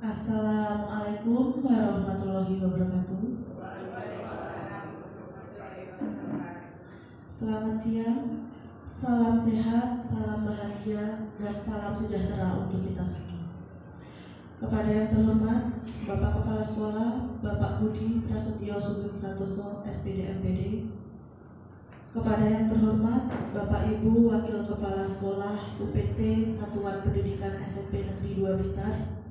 Assalamualaikum warahmatullahi wabarakatuh. Selamat siang, salam sehat, salam bahagia, dan salam sejahtera untuk kita semua. Kepada yang terhormat Bapak Kepala Sekolah, Bapak Budi Prasetyo Sugeng Santoso, SPD MPD. Kepada yang terhormat Bapak Ibu Wakil Kepala Sekolah UPT Satuan Pendidikan SMP Negeri 2 Blitar.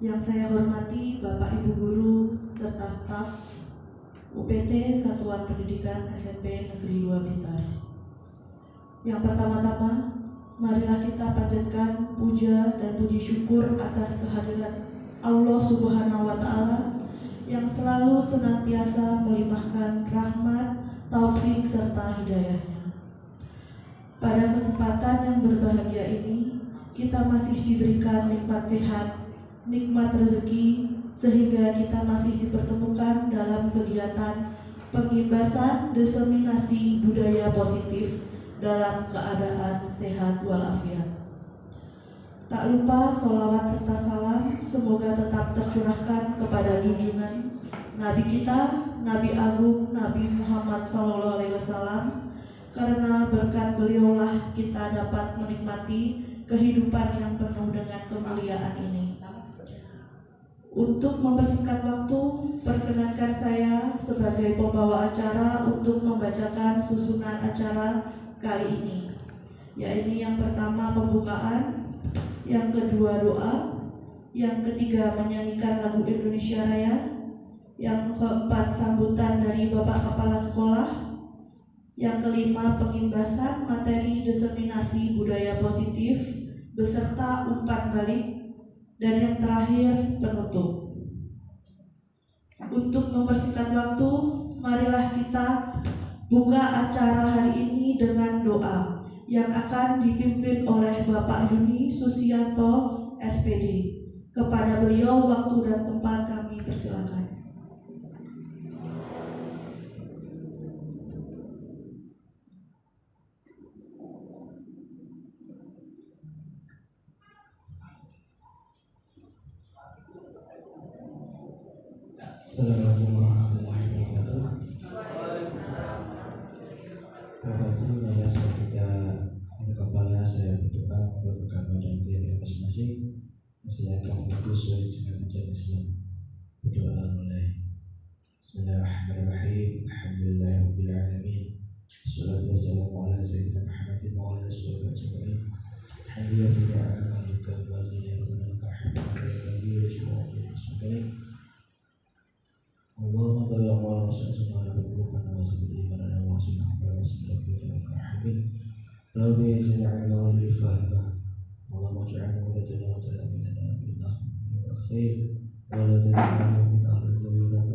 Yang saya hormati Bapak Ibu Guru serta staf UPT Satuan Pendidikan SMP Negeri 2 Blitar. Yang pertama-tama, marilah kita panjatkan puja dan puji syukur atas kehadiran Allah Subhanahu wa Ta'ala yang selalu senantiasa melimpahkan rahmat, taufik serta hidayahnya. Pada kesempatan yang berbahagia ini, kita masih diberikan nikmat sehat, nikmat rezeki, sehingga kita masih dipertemukan dalam kegiatan pengibasan diseminasi budaya positif dalam keadaan sehat walafiat. Tak lupa sholawat serta salam semoga tetap tercurahkan kepada junjungan Nabi kita, Nabi Agung, Nabi Muhammad SAW, karena berkat beliaulah kita dapat menikmati kehidupan yang penuh dengan kemuliaan ini. Untuk mempersingkat waktu, perkenankan saya sebagai pembawa acara untuk membacakan susunan acara kali ini. Yaitu yang pertama pembukaan, yang kedua doa, yang ketiga menyanyikan lagu Indonesia Raya, yang keempat sambutan dari Bapak Kepala Sekolah, yang kelima pengimbasan materi diseminasi budaya positif beserta umpan balik, dan yang terakhir penutup. Untuk mempersingkat waktu, marilah kita buka acara hari ini dengan doa yang akan dipimpin oleh Bapak Yuni Susianto SPD. Kepada beliau waktu dan tempat kami persilakan. Assalamualaikum warahmatullahi wabarakatuh. Bapak kita kepala saya berdoa buat agama dan diri masing-masing. Saya akan sesuai dengan ajaran Islam. Berdoa mulai. Bismillahirrahmanirrahim. Alhamdulillahirabbil alamin. Wassalatu wassalamu ala sayyidina Muhammadin wa ala alihi wa sahbihi. Alhamdulillah ala al-karim wa ziyadana alhamdulillah. Allahumma tolong wa sallallahu alaihi wa sallam wa sallam wa sallam. Rabbi ij'alna li fahma. Allahumma ij'alna wa taj'alna min khair wa la taj'alna min ahli al-ghayr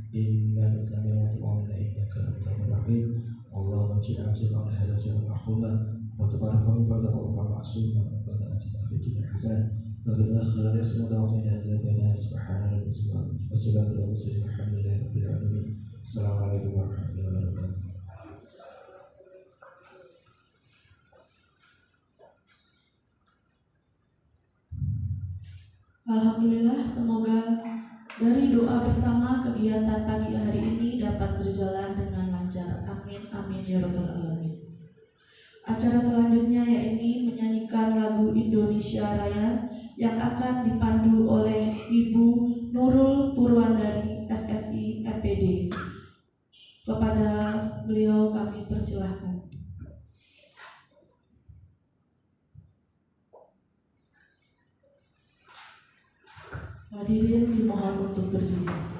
innaka sami'un innaka antal rahim. Allahumma ij'alna subhana hadajan mahmula wa tabarrakum wa taqabbal ma'suma wa atina fid dunya hasanah. Bagaimana khairan semua orang yang ada benar subhanahu wa ta'ala. Wassalamualaikum warahmatullahi wabarakatuh. Assalamualaikum warahmatullahi wabarakatuh. Alhamdulillah, semoga dari doa bersama kegiatan pagi hari ini dapat berjalan dengan lancar. Amin, amin ya rabbal alamin. Acara selanjutnya yaitu menyanyikan lagu Indonesia Raya yang akan dipandu oleh Ibu Nurul Purwandari SSI MPD. Kepada beliau kami persilahkan. Hadirin dimohon untuk berdiri.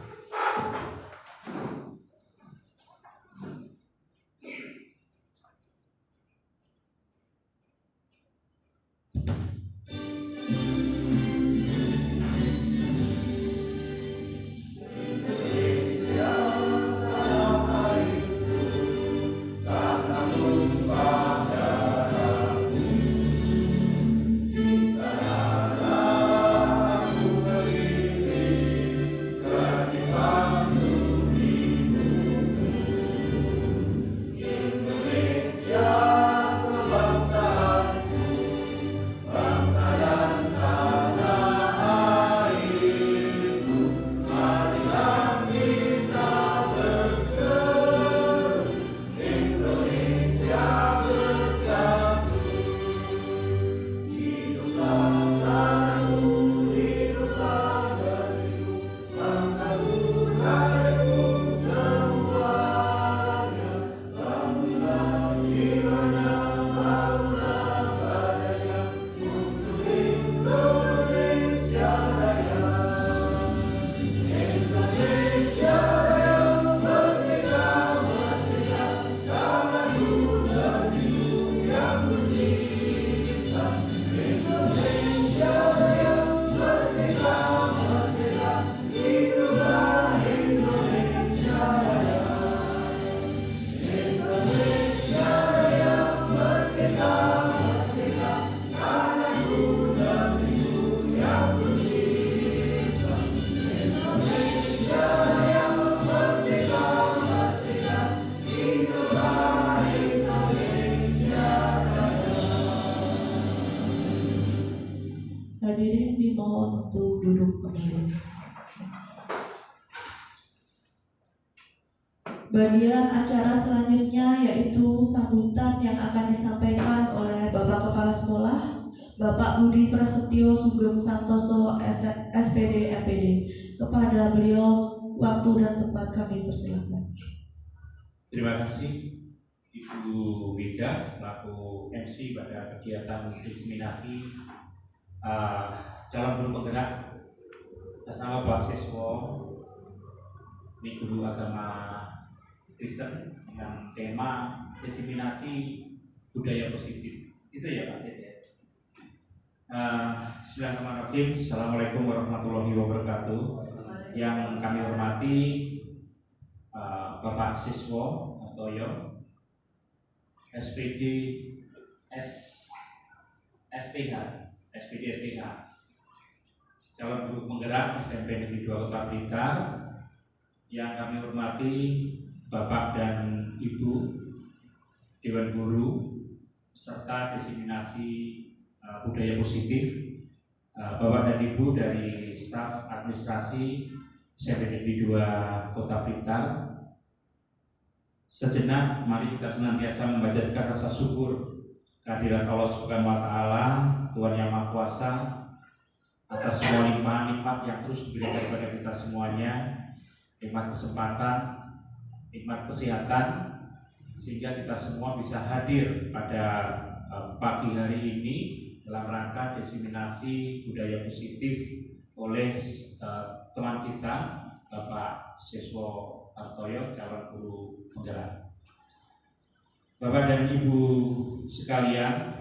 Hadirin dimohon untuk duduk kembali. Bagian acara selanjutnya yaitu sambutan yang akan disampaikan oleh Bapak Kepala Sekolah, Bapak Budi Prasetyo Sugeng Santoso, SPD MPD. Kepada beliau waktu dan tempat kami persilakan. Terima kasih Ibu Mega selaku MC pada kegiatan diseminasi calon guru penggerak bersama Pak Siswo ini guru agama Kristen dengan tema diseminasi budaya positif. Itu ya Pak Sid ya. Bismillahirrahmanirrahim. Assalamualaikum warahmatullahi wabarakatuh. Yang kami hormati Bapak Siswo Hartoyo, SPD STH, calon guru penggerak SMP Negeri 2 Kota Blitar. Yang kami hormati Bapak dan Ibu Dewan Guru serta diseminasi budaya positif, Bapak dan Ibu dari staf administrasi SMP Negeri 2 Kota Blitar. Sejenak mari kita senantiasa memanjatkan rasa syukur kehadirat Allah Subhanahu wa taala, Tuhan yang Maha Kuasa, atas semua limpahan-nikmat yang terus diberikan kepada kita semuanya, nikmat kesempatan, nikmat kesehatan, sehingga kita semua bisa hadir pada pagi hari ini dalam rangka diseminasi budaya positif oleh teman kita Bapak Siswo Hartoyo, calon guru penggerak. Bapak dan Ibu sekalian,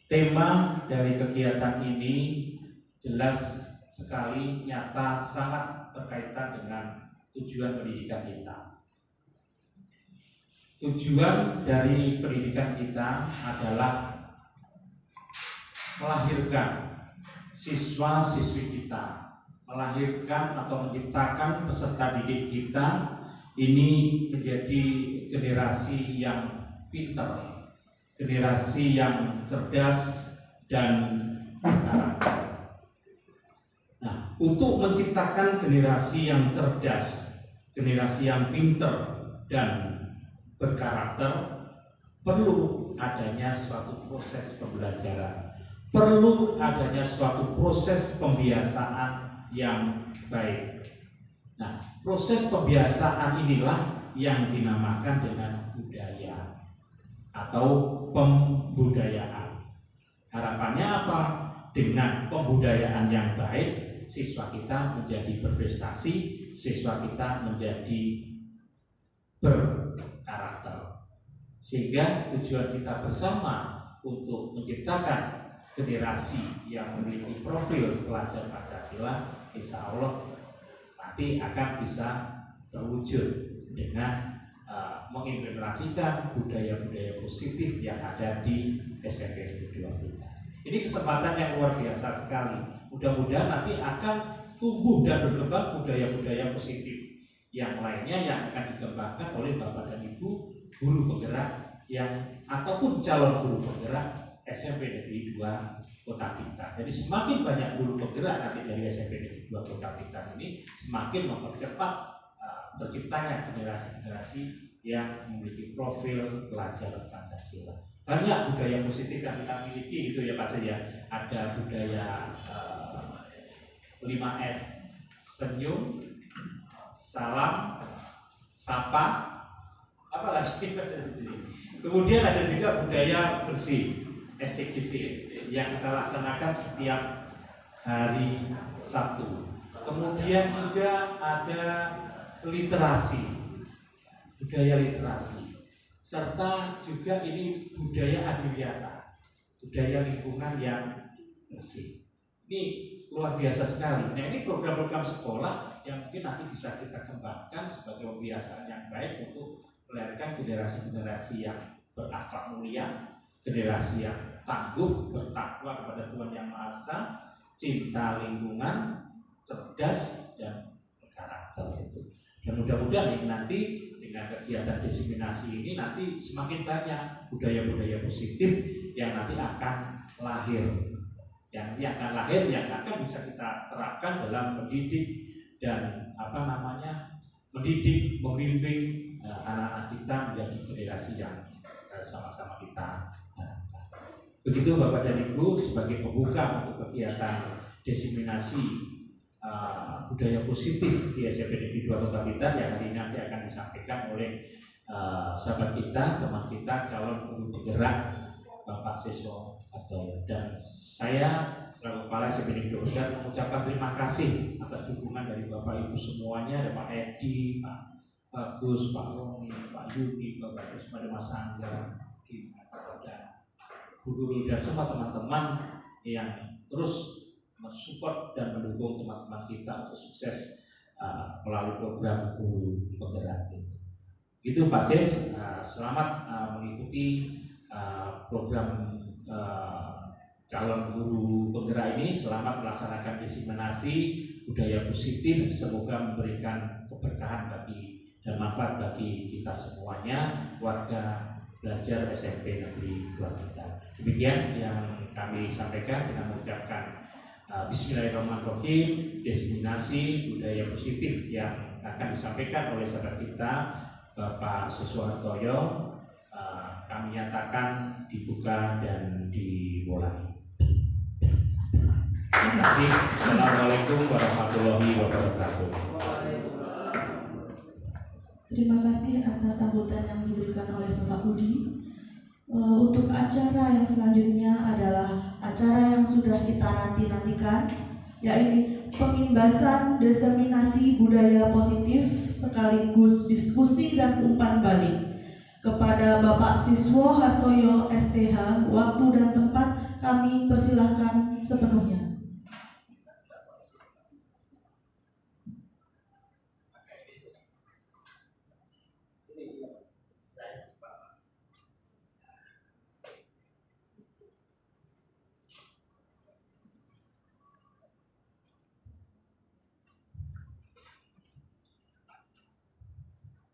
tema dari kegiatan ini jelas sekali, nyata, sangat berkaitan dengan tujuan pendidikan kita. Tujuan dari pendidikan kita adalah melahirkan siswa-siswi kita, melahirkan atau menciptakan peserta didik kita ini menjadi generasi yang pintar, generasi yang cerdas dan berkarakter. Nah, untuk menciptakan generasi yang cerdas, generasi yang pintar dan berkarakter, perlu adanya suatu proses pembelajaran, perlu adanya suatu proses pembiasaan yang baik. Nah, proses pembiasaan inilah yang dinamakan dengan budaya atau pembudayaan. Harapannya apa? Dengan pembudayaan yang baik, siswa kita menjadi berprestasi, siswa kita menjadi berkarakter. Sehingga tujuan kita bersama untuk menciptakan generasi yang memiliki profil pelajar Pancasila, insya Allah nanti akan bisa terwujud dengan mengimplementasikan budaya-budaya positif yang ada di SMP Negeri 2 Blitar. Ini kesempatan yang luar biasa sekali. Mudah-mudahan nanti akan tumbuh dan berkembang budaya-budaya positif yang lainnya yang akan dikembangkan oleh Bapak dan Ibu guru penggerak yang ataupun calon guru penggerak SMP Negeri 2 Kota Blitar. Jadi semakin banyak guru penggerak nanti dari SMP Negeri 2 Kota Blitar ini, semakin mempercepat terciptanya generasi-generasi yang memiliki profil pelajar Pancasila. Banyak budaya positif yang kita miliki itu ya Pak Seja. Ada budaya 5S, senyum, salam, sapa, apa lagi? Kemudian ada juga budaya bersih, SCGC, yang kita laksanakan setiap hari Sabtu. Kemudian juga ada literasi, budaya literasi, serta juga ini budaya adiwiyata, budaya lingkungan yang bersih. Ini luar biasa sekali. Nah, ini program-program sekolah yang mungkin nanti bisa kita kembangkan sebagai pembiasaan yang baik untuk melahirkan generasi-generasi yang berakhlak mulia, generasi yang tangguh, bertakwa kepada Tuhan Yang Maha Esa, cinta lingkungan, cerdas dan berkarakter itu. Dan mudah-mudahan nanti dengan kegiatan diseminasi ini nanti semakin banyak budaya-budaya positif yang nanti akan lahir, yang akan bisa kita terapkan dalam mendidik dan mendidik, membimbing anak-anak kita menjadi generasi yang sama-sama kita harapkan. Begitu Bapak dan Ibu, sebagai pembuka untuk kegiatan diseminasi budaya positif di SMP Negeri 2 Kota Blitar yang hari ini nanti akan disampaikan oleh sahabat kita, teman kita, calon guru penggerak Bapak Siswo Hartoyo. Dan saya selaku Kepala SMP Negeri 2 Kota mengucapkan terima kasih atas dukungan dari Bapak Ibu semuanya, ada Pak Edi, Pak Bagus, Pak Romi, Pak Yudi, Pak Bagus, Pak Mas Angga, dan Bu Guru dan semua teman-teman yang terus mensupport dan mendukung teman-teman kita untuk sukses melalui program guru penggerak. Itu Pak Sis, selamat mengikuti program calon guru penggerak ini. Selamat melaksanakan diseminasi budaya positif, semoga memberikan keberkahan bagi dan manfaat bagi kita semuanya, warga belajar SMP Negeri 2 kita. Demikian yang kami sampaikan dengan mengucapkan Bismillahirrahmanirrahim. Diseminasi budaya positif yang akan disampaikan oleh sahabat kita Bapak Siswo Hartoyo kami nyatakan dibuka dan dimulai. Terima kasih. Assalamualaikum warahmatullahi wabarakatuh. Terima kasih atas sambutan yang diberikan oleh Bapak Budi. Untuk acara yang selanjutnya adalah acara yang sudah kita nantikan, yaitu pengimbasan diseminasi budaya positif sekaligus diskusi dan umpan balik. Kepada Bapak Siswo Hartoyo STH, waktu dan tempat kami persilahkan sepenuhnya.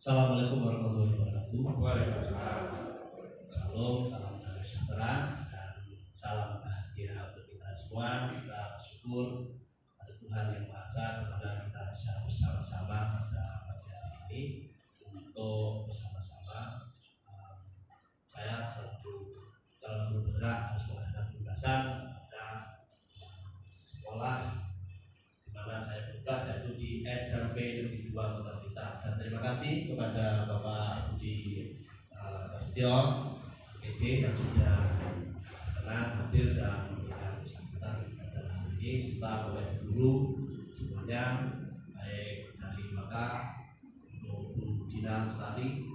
Assalamualaikum warahmatullahi wabarakatuh. Waalaikumsalam. Salam, salam damai sejahtera dan salam bahagia untuk kita semua. Kita bersyukur pada Tuhan Yang Maha Esa karena kita bisa bersama-sama pada pagi hari ini untuk bersama-sama. Saya selaku calon guru penggerak harus mengadakan pembahasan pada sekolah mana saya bertugas, yaitu di SMP Negeri 2 Kota Blitar. Dan terima kasih kepada Bapak Budi Prasetyo PD yang sudah hadir dan memberikan sambutan pada hari ini, serta Bapak Guru semuanya, baik dari Maka untuk Bu Dina Lestari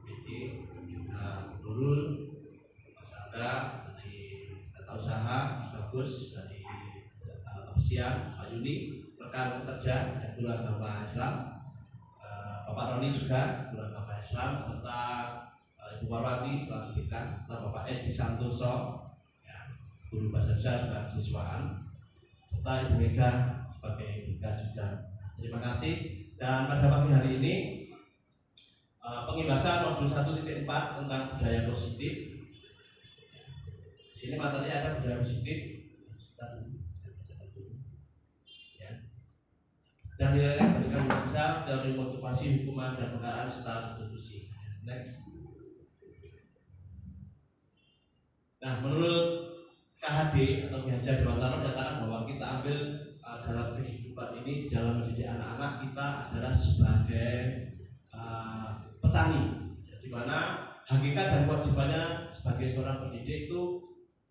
PD, juga Bu Nurul, Mas Angga dari Tata Usaha, Mas Bagus dari Kebersihan, Pak Yuni, rekan sekerja dan guru agama Islam, Bapak Roni juga guru agama Islam, serta Ibu Marwati selaku dekan, serta Bapak Edi Santoso, ya, guru bahasa Indonesia juga kesiswaan, serta Ibu Mega sebagai BK juga. Terima kasih. Dan pada pagi hari ini pengimbasan modul 1.4 tentang budaya positif. Di sini materi ada budaya positif. Dan nilai yang berdasarkan besar, teori motivasi, hukuman, dan penghargaan serta restitusi. Next. Nah, menurut KHD atau Ki Hajar Dewantara menyatakan bahwa kita ambil dalam kehidupan ini, di dalam mendidik anak-anak kita adalah sebagai petani, di mana hakikat dan kewajibannya sebagai seorang pendidik itu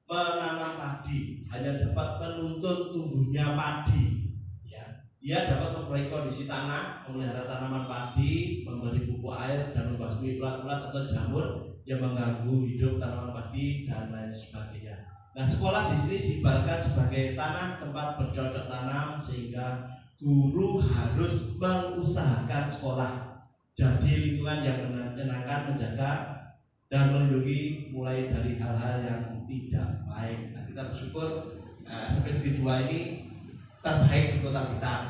menanam padi, hanya dapat menuntut tumbuhnya padi. Ia dapat memperbaiki kondisi tanah, memelihara tanaman padi, memberi pupuk air, dan membasmi ulat-ulat atau jamur yang mengganggu hidup tanaman padi dan lain sebagainya. Nah, sekolah di sini diibaratkan sebagai tanah tempat bercocok tanam, sehingga guru harus mengusahakan sekolah jadi lingkungan yang menyenangkan, menjaga dan melindungi mulai dari hal-hal yang tidak baik. Nah, kita bersyukur SMP Negeri 2 ini terbaik di Kota Blitar.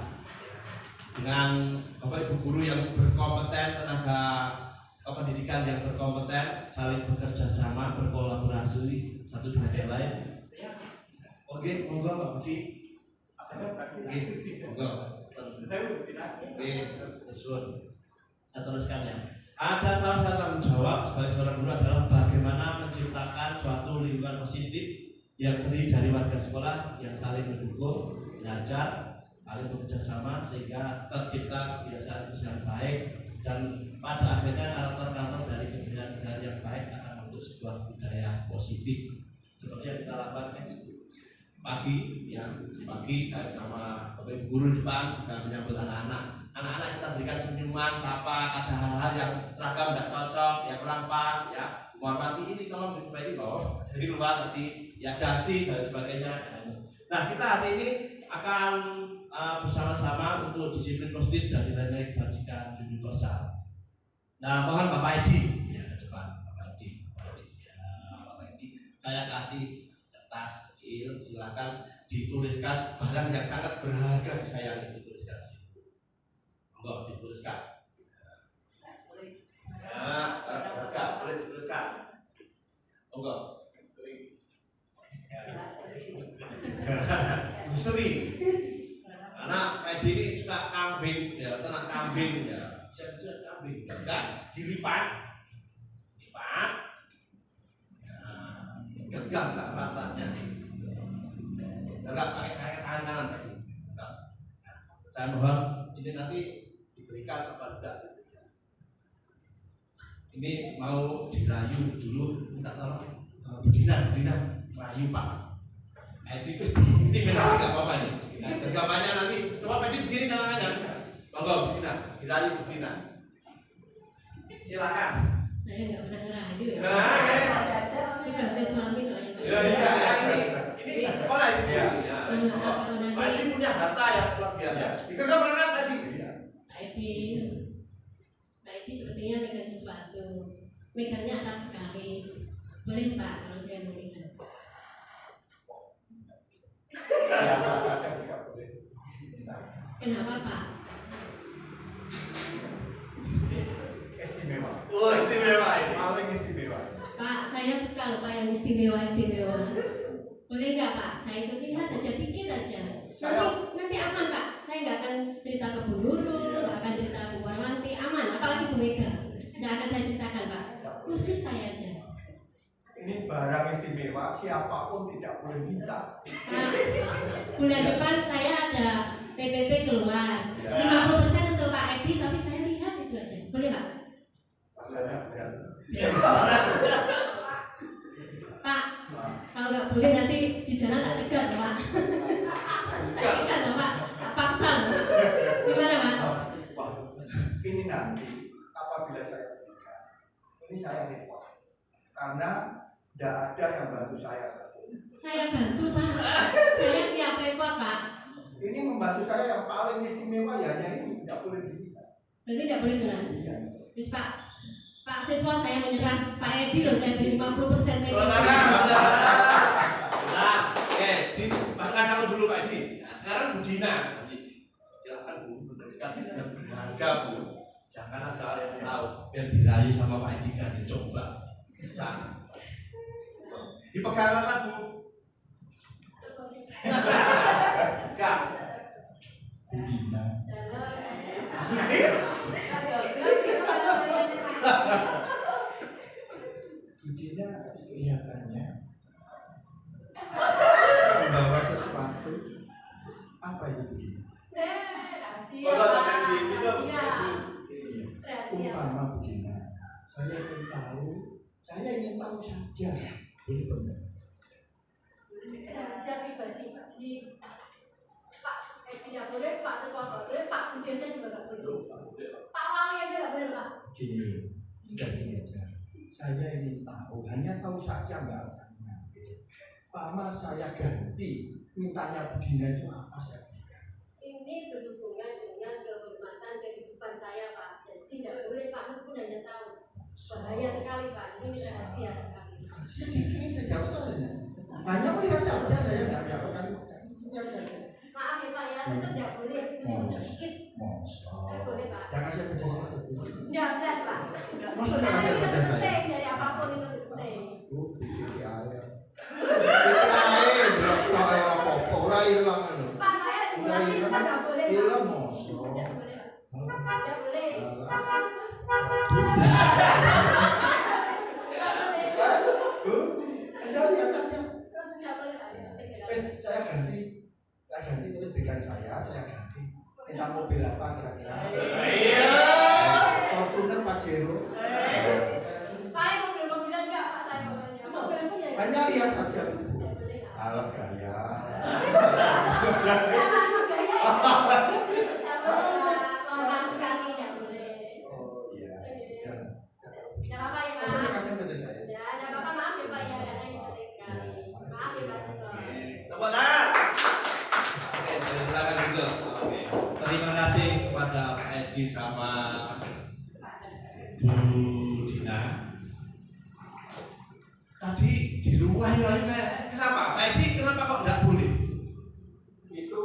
dengan Bapak Ibu guru yang berkompeten, tenaga pendidikan yang berkompeten, saling bekerja sama, berkolaborasi satu dengan yang lain. Oke, monggo Pak Budi. Oke, monggo. Oke, saya teruskan ya. Ada salah satu tanggung jawab sebagai seorang guru adalah bagaimana menciptakan suatu lingkungan positif yang terdiri dari warga sekolah yang saling mendukung, belajar, saling bekerja sama sehingga tercipta kebiasaan-kebiasaan baik dan pada akhirnya karakter-karakter dari kebiasaan yang baik akan membentuk sebuah budaya positif. Seperti yang kita lakukan pagi saya bersama Bapak Ibu guru di depan juga menyambut anak-anak. Anak-anak kita berikan senyuman, sapa, ada hal-hal yang seragam tidak cocok, yang kurang pas, ya menghormati ini tolong diperbaiki bahwa dari luar tadi ya dasi dan sebagainya. Nah kita hari ini akan bersama-sama untuk disiplin positif dan nilai-nilai kebajikan universal. Nah mohon Bapak Edi ya ke depan, Bapak Edi ya Bapak Edi, saya kasih kertas kecil, silakan dituliskan barang yang sangat berharga disayangi, dituliskan di situ. Monggo dituliskan. Ya, berharga boleh dituliskan. Monggo. Sering. Karena Edi ini suka kambing, ya ternak kambing ya. Saya kambing, ya kan? Dilipat, genggam sahabatnya. Gerak pakai tangan kanan tadi. Saya mohon ini nanti diberikan kepada ini mau dirayu dulu, minta tolong Budina rayu Pak. Itu intimidasi nggak apa-apa nih. Nah, genggamannya nanti coba Pak begini tangannya. Monggo Budina, dirayu Budina. Silakan. Saya nggak pernah ngerayu ya. Nah, Tugasnya suami soalnya Pak. Ini sekolah ini ya. Pak Edi punya data yang luar biasa. Digenggam beneran Pak Edi. Pak Edi sepertinya megang sesuatu. Megangnya erat sekali. Boleh Pak kalau saya melihat. Kenapa Pak? Istimewa. Oh istimewa ini. Paling istimewa. Pak, saya suka loh Pak yang istimewa. Boleh nggak Pak? Saya ikut lihat aja dikit aja. Nanti aman Pak. Saya nggak akan cerita ke Bu Nurul, nggak akan cerita Bu Warwanti, aman. Apalagi Bu Mega, nggak akan saya ceritakan Pak. Khusus saya aja. Ini barang istimewa, siapapun tidak boleh minta. Pak, bulan depan saya ada PPP keluar. 50% untuk Pak Edi, tapi saya lihat itu aja. Boleh Pak? Rasanya berat. Pak, kalau nggak boleh nanti di jalan tak cegat Pak. Tak cegat loh Pak, tak paksa loh. Gimana Pak? Wah, ini nanti apabila saya berikan, ini saya repot karena tidak ada yang bantu saya satu. Saya bantu Pak, saya siap repot Pak. Ini membantu saya yang paling istimewa ya hanya ini, tidak boleh diminta. Berarti tidak boleh tuh Iya. Terus Pak siswa saya menyerah, Pak Edi loh saya beri 50% TPP. Nah, disepakkan sama dulu Pak Edi. Nah, sekarang Budina. Silakan Bu, kasih harga Bu. Jangan ada hal yang tahu. Biar dirayu sama Pak Edi kan dicoba. Bisa. Dipegang apa Bu? Enggak. Budina. Budina kelihatannya membawa sesuatu. Apa itu Budina? Umpama Budina, saya ingin tahu saja. Boleh benar. Rahasia pribadi Pak. Pak Edi nggak boleh, Pak siswa nggak boleh, Pak Budiansa juga nggak boleh. Pak Wali aja nggak boleh Pak. Gini aja. Saya ingin tahu, hanya tahu saja nggak akan mengambil. Pama saya ganti, mintanya Budina itu apa saya berikan? Ini berhubungan dengan kehormatan kehidupan saya Pak. Jadi nggak boleh Pak, meskipun hanya tahu. Bahaya sekali Pak, ini rahasia sekali. Sedikit saja betul ya. Hanya melihat saja saya nggak akan. Maaf ya Pak ya, tetap nggak boleh, meskipun sedikit. Masa nggak kasih pada saya? penting dari apapun itu lebih penting. Pikir aja. Pikir aja, belum tahu apa-apa. Orang hilang itu. Pak, saya simulasi kita nggak boleh. Pak. Hilang mosok. Nggak boleh, Pak. Nggak boleh. Aja lihat aja. Nggak boleh, Pak. Saya ganti tulis berikan saya ganti. Minta mobil apa kira-kira? Fortuner Pajero. Pak, mobil-mobilan nggak, Pak? Saya mobilnya. Mobil punya. Hanya lihat saja. Nggak boleh, Pak. Alat gaya. Jangan gaya. Nggak boleh, Pak. Lama sekali, nggak boleh. Oh iya. Nggak apa-apa ya, Pak. Maksudnya kasih pada saya. Ya, nggak apa-apa, maaf ya, Pak, ya. Karena ini penting sekali. Maaf ya, Pak Siswa. Tepuk tangan. Oke, silakan dulu. Oke. Terima kasih kepada Pak Edi sama Bu Dina. Tadi di rumah ya, kenapa? Pak Edi kenapa kok enggak boleh? Itu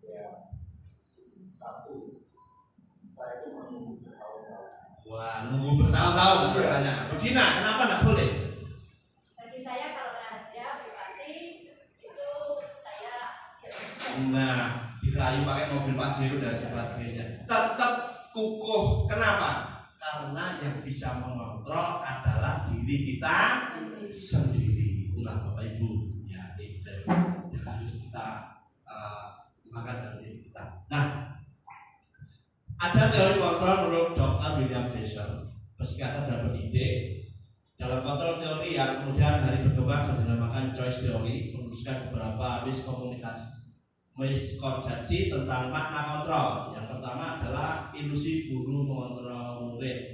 ya satu saya itu menunggu bertahun-tahun. Wah, nunggu bertahun-tahun rasanya. Bu Dina, kenapa enggak boleh? Bagi saya kalau rahasia privasi itu saya tidak bisa. Nah, dirayu pakai mobil Pajero dan sebagainya. Tetap kukuh. Kenapa? Karena yang bisa mengontrol adalah diri kita sendiri. Itulah Bapak Ibu. Ya, ini yang harus kita makan dari diri kita. Nah, ada teori kontrol menurut Dr. William Fraser, psikiater dan pendidik. Dalam kontrol teori yang kemudian hari berkembang dan dinamakan choice theory, menuliskan beberapa miskonsepsi tentang makna kontrol. Yang pertama adalah ilusi guru mengontrol murid.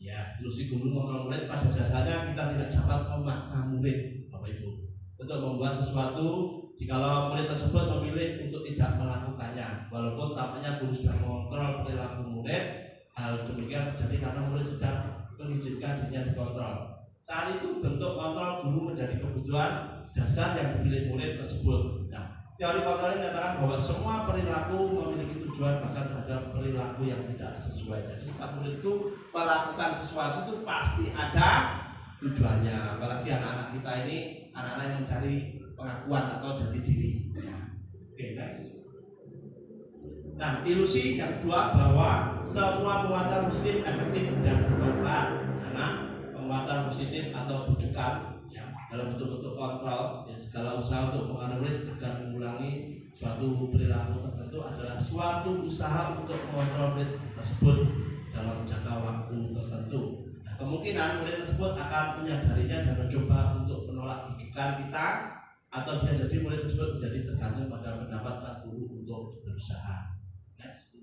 Ya, ilusi guru mengontrol murid pada dasarnya kita tidak dapat memaksa murid, Bapak Ibu, untuk membuat sesuatu jikalau murid tersebut memilih untuk tidak melakukannya. Walaupun tampaknya guru sudah mengontrol perilaku murid, hal demikian terjadi karena murid sedang mengizinkan dirinya dikontrol. Saat itu bentuk kontrol guru menjadi kebutuhan dasar yang dipilih murid tersebut. Nah, teori kontrol ini menyatakan bahwa semua perilaku memiliki tujuan bahkan terhadap perilaku yang tidak sesuai. Jadi setiap murid itu melakukan sesuatu itu pasti ada tujuannya. Apalagi anak-anak kita ini anak-anak yang mencari pengakuan atau jati diri. Ya. Oke, next. Nah, ilusi yang kedua bahwa semua penguatan positif efektif dan bermanfaat. Karena penguatan positif atau bujukan ya, dalam bentuk-bentuk kontrol, ya, segala usaha untuk mengaruhi murid agar mengulangi suatu perilaku tertentu adalah suatu usaha untuk mengontrol murid tersebut dalam jangka waktu tertentu. Nah, kemungkinan murid tersebut akan menyadarinya dan mencoba untuk menolak bujukan kita, atau dia jadi murid tersebut menjadi tergantung pada pendapat sang guru untuk berusaha. Next.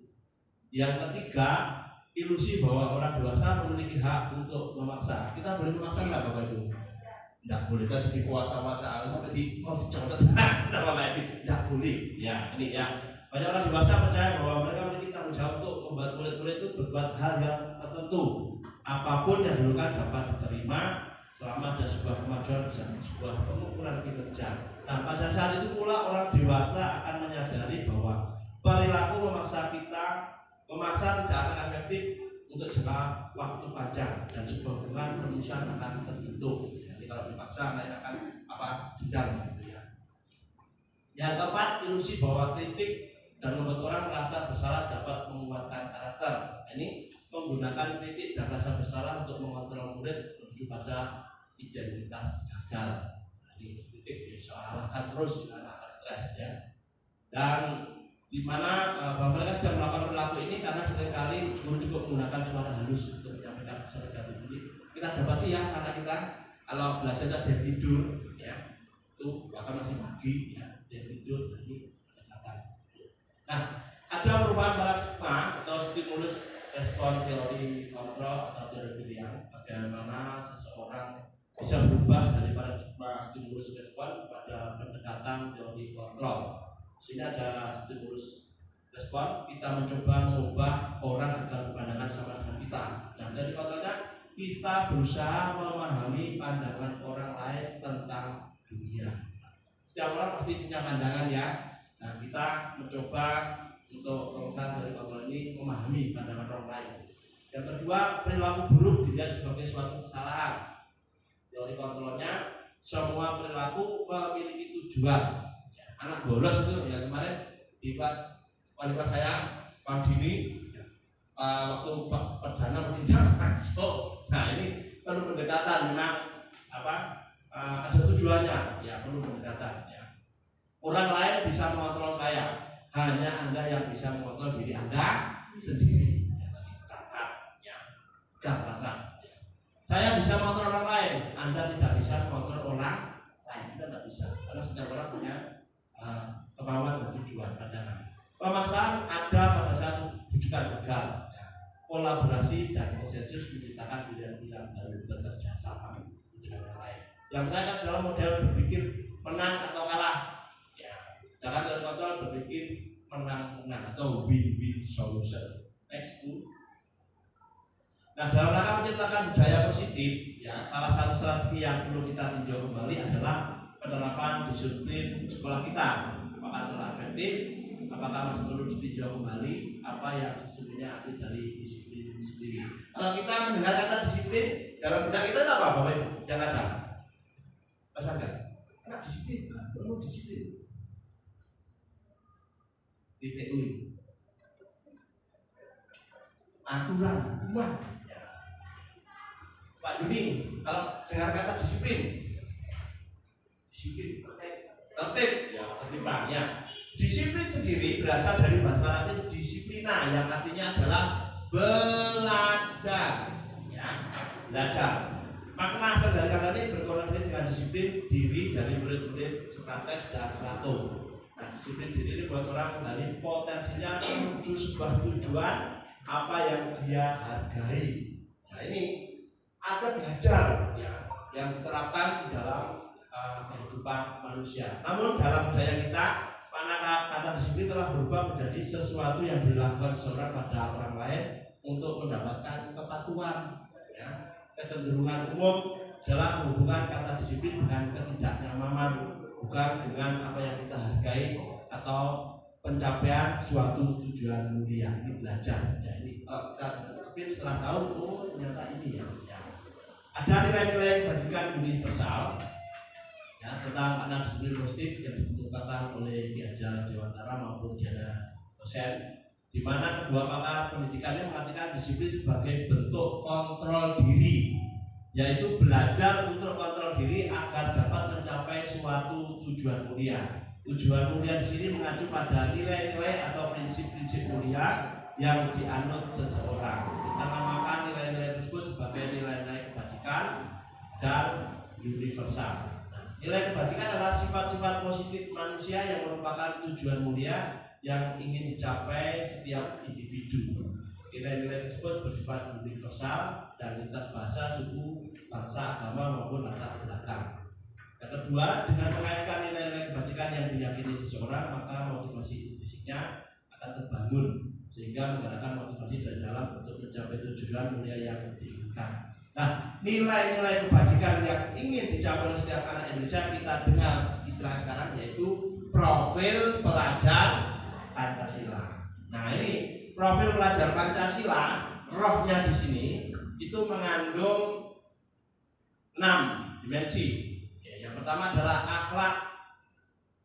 Yang ketiga, ilusi bahwa orang dewasa memiliki hak untuk memaksa. Kita boleh memaksa nggak, Bapak Ibu? Nggak boleh. Tadi di puasa-puasa sampai di coret nggak boleh. Ya, ini ya. Banyak orang dewasa percaya bahwa mereka memiliki tanggung jawab untuk membuat murid-murid itu berbuat hal yang tertentu. Apapun yang dilakukan dapat diterima selama ada sebuah kemajuan dan sebuah pengukuran kinerja. Nah, pada saat itu pula orang dewasa akan menyadari bahwa perilaku memaksa tidak akan efektif untuk jangka waktu panjang dan sebuah hubungan permusuhan akan terbentuk. Jadi kalau dipaksa mereka akan dendam gitu ya. Yang keempat, ilusi bahwa kritik dan membuat orang merasa bersalah dapat menguatkan karakter. Ini menggunakan kritik dan rasa bersalah untuk mengontrol murid menuju pada identitas gagal. Jadi kritik disalahkan terus dengan akan stres ya. Dan di mana bahwa mereka sedang melakukan perilaku ini karena seringkali guru cukup menggunakan suara halus untuk menyampaikan pesan negatif ini. Kita dapati ya anak kita kalau belajar dia tidur ya, itu bahkan masih pagi ya, dia tidur jadi pendekatan. Nah, ada perubahan paradigma atau stimulus respon teori kontrol atau teori pilihan, bagaimana seseorang bisa berubah dari paradigma stimulus respon pada pendekatan teori kontrol. Sini ada stimulus respon, kita mencoba mengubah orang agar berpandangan sama dengan kita. Nah, dari kontrolnya kita berusaha memahami pandangan orang lain tentang dunia. Setiap orang pasti punya pandangan ya. Nah, kita mencoba untuk melakukan dari kontrol ini memahami pandangan orang lain. Yang kedua, perilaku buruk dilihat sebagai suatu kesalahan. Teori kontrolnya, semua perilaku memiliki tujuan. Ya, anak bolos itu ya kemarin di kelas wali kelas saya Pak Dini waktu perdana tidak masuk. Nah ini perlu pendekatan memang ada tujuannya, ya perlu pendekatan. Ya. Orang lain bisa mengontrol saya, hanya Anda yang bisa mengontrol diri Anda sendiri. Saya bisa mengontrol orang lain, Anda tidak bisa mengontrol orang lain. Kita tidak bisa, karena setiap orang punya kemauan dan tujuan pandangan. Pemaksaan ada pada saat bujukan gagal. Ya. Kolaborasi dan konsensus menciptakan pilihan-pilihan baru bekerja sama dengan orang lain. Yang terakhir adalah model berpikir menang atau kalah. Ya. Jangan terkontrol berpikir menang atau win-win solution. Next to. Nah, dalam rangka menciptakan budaya positif, ya salah satu strategi yang perlu kita tinjau kembali adalah penerapan disiplin sekolah kita. Apakah telah efektif? Apakah masih perlu ditinjau kembali apa yang sesungguhnya arti dari disiplin itu sendiri? Kalau kita mendengar kata disiplin, dalam benak kita itu apa, Bapak Ibu? Yang ada? Pasangan. Karena disiplin, perlu disiplin. DTU, aturan, hukuman. Ya. Pak Juni, kalau dengar kata disiplin, tertib, ya tertibnya. Disiplin sendiri berasal dari bahasa Latin disiplina yang artinya adalah belajar, ya, belajar. Makna asal dari kata ini berkorelasi dengan disiplin diri dari murid-murid Sokrates dan Plato. Nah, disiplin diri ini buat orang menggali potensinya menuju sebuah tujuan apa yang dia hargai. Nah, ini ada belajar, ya, yang diterapkan di dalam kehidupan manusia. Namun dalam budaya kita, kata disiplin telah berubah menjadi sesuatu yang dilakukan seseorang pada orang lain untuk mendapatkan kepatuhan. Ya. Kecenderungan umum adalah menghubungkan kata disiplin dengan ketidaknyamanan, bukan dengan apa yang kita hargai atau pencapaian suatu tujuan mulia. Ini belajar. Ya, ini kalau kita disiplin setelah tahu, oh ternyata ini ya. Ada nilai-nilai kebajikan universal. Ya, tentang makna disiplin positif yang dikemukakan oleh Ki Hajar Dewantara maupun Diana dosen, di mana kedua pakar pendidikannya mengartikan disiplin sebagai bentuk kontrol diri, yaitu belajar untuk kontrol diri agar dapat mencapai suatu tujuan mulia. Tujuan mulia di sini mengacu pada nilai-nilai atau prinsip-prinsip mulia yang dianut seseorang. Kita namakan nilai-nilai tersebut sebagai nilai-nilai kebajikan dan universal. Nilai kebajikan adalah sifat-sifat positif manusia yang merupakan tujuan mulia yang ingin dicapai setiap individu. Nilai-nilai tersebut bersifat universal dan lintas bahasa, suku, bangsa, agama maupun latar belakang. Yang kedua, dengan mengaitkan nilai-nilai kebajikan yang diyakini seseorang, maka motivasi intrinsiknya akan terbangun sehingga menggerakkan motivasi dari dalam untuk mencapai tujuan mulia yang diinginkan. Nah, nilai-nilai kebajikan yang ingin dicapai oleh setiap anak Indonesia kita dengar istilah sekarang yaitu profil pelajar Pancasila. Nah, ini profil pelajar Pancasila, rohnya di sini itu mengandung 6 dimensi. Ya, yang pertama adalah akhlak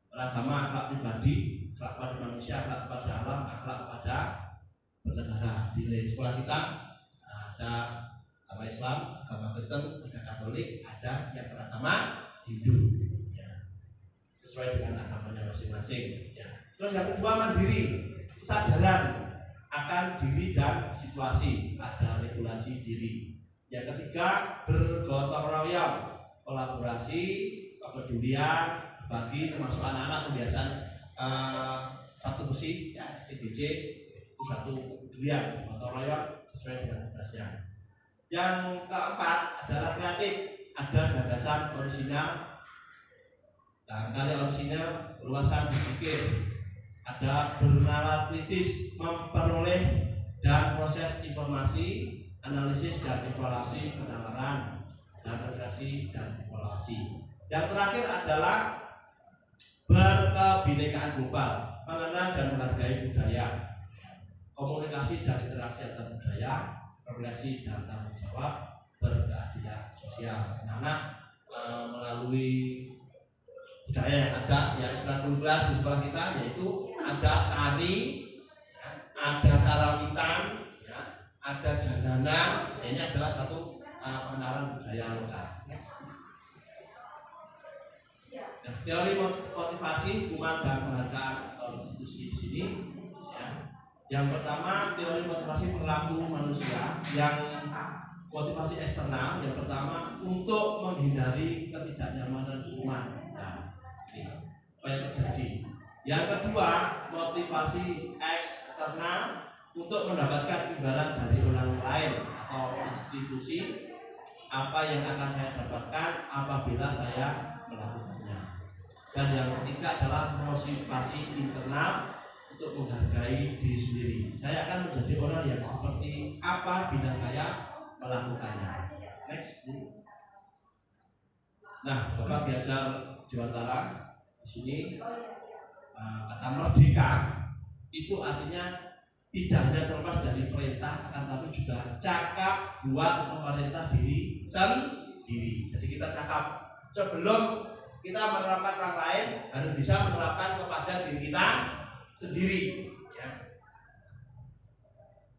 beragama, akhlak pribadi, akhlak pada manusia, akhlak pada alam, akhlak pada bernegara. Di sekolah kita ada agama Islam, agama Kristen, ada Katolik, ada yang beragama Hindu, ya, sesuai dengan agamanya masing-masing. Ya. Terus yang kedua mandiri, kesadaran akan diri dan situasi, ada regulasi diri. Yang ketiga bergotong royong, kolaborasi, kepedulian, bagi termasuk anak-anak pembiasaan satu besi, ya, CBC itu satu kepedulian, bergotong royong sesuai dengan tugasnya. Yang keempat adalah kreatif, ada gagasan orisinal, dan karya orisinal, luasan berpikir, ada bernalar kritis, memperoleh dan proses informasi, analisis dan evaluasi penalaran, dan refleksi dan evaluasi. Yang terakhir adalah berkebinekaan global, mengenal dan menghargai budaya, komunikasi dan interaksi antar budaya, refleksi dan tanggung jawab, berkeadilan sosial. Anak-anak melalui budaya yang ada, yang ekstrakurikuler di sekolah kita, yaitu ada tari, ya, ada karawitan, ya, ada jalanan. Ini adalah satu pengenalan budaya lokal. Nah, teori motivasi, hukuman dan penghargaan atau institusi di sini, ya. Yang pertama, teori motivasi perilaku manusia. Yang motivasi eksternal, yang pertama untuk menghindari ketidaknyamanan lingkungan. Nah, ini apa yang terjadi. Yang kedua, motivasi eksternal untuk mendapatkan imbalan dari orang lain atau institusi. Apa yang akan saya dapatkan apabila saya melakukannya. Dan yang ketiga adalah motivasi internal untuk menghargai diri sendiri. Saya akan menjadi orang yang seperti apa bila saya melakukannya. Next. Nah, Bapak diajar Jiwantara di sini kata merdeka itu artinya tidak hanya terlepas dari perintah, akan tapi juga cakap buat memerintah diri sendiri. Jadi kita cakap sebelum kita menerapkan orang lain, harus bisa menerapkan kepada diri kita sendiri. Ya.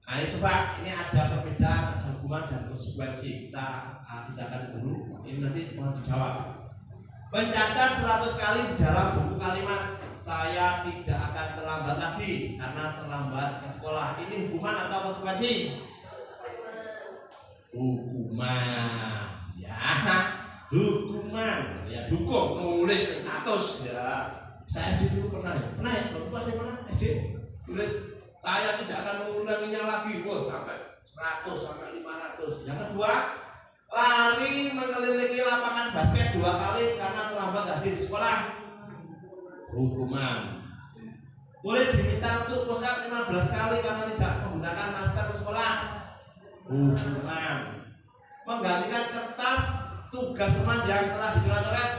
Nah, ini coba, ini ada perbedaan, ada hukuman dan konsekuensi. Kita tindakan dulu. Ini nanti mohon dijawab. Mencatat 100 kali di dalam buku kalimat saya tidak akan terlambat lagi karena terlambat ke sekolah. Ini hukuman atau konsekuensi? Hukuman. Ya. Hukuman, ya hukum, nulis 100 ya. Saya dulu pernah ya, SD tulis saya tidak akan mengulanginya lagi, sampai 100 sampai 500. Yang kedua, lari mengelilingi lapangan basket 2 kali karena terlambat hadir di sekolah. Hukuman. Murid diminta untuk push up 15 kali karena tidak menggunakan masker di sekolah. Hukuman. Menggantikan kertas tugas teman yang telah dicoret-coret,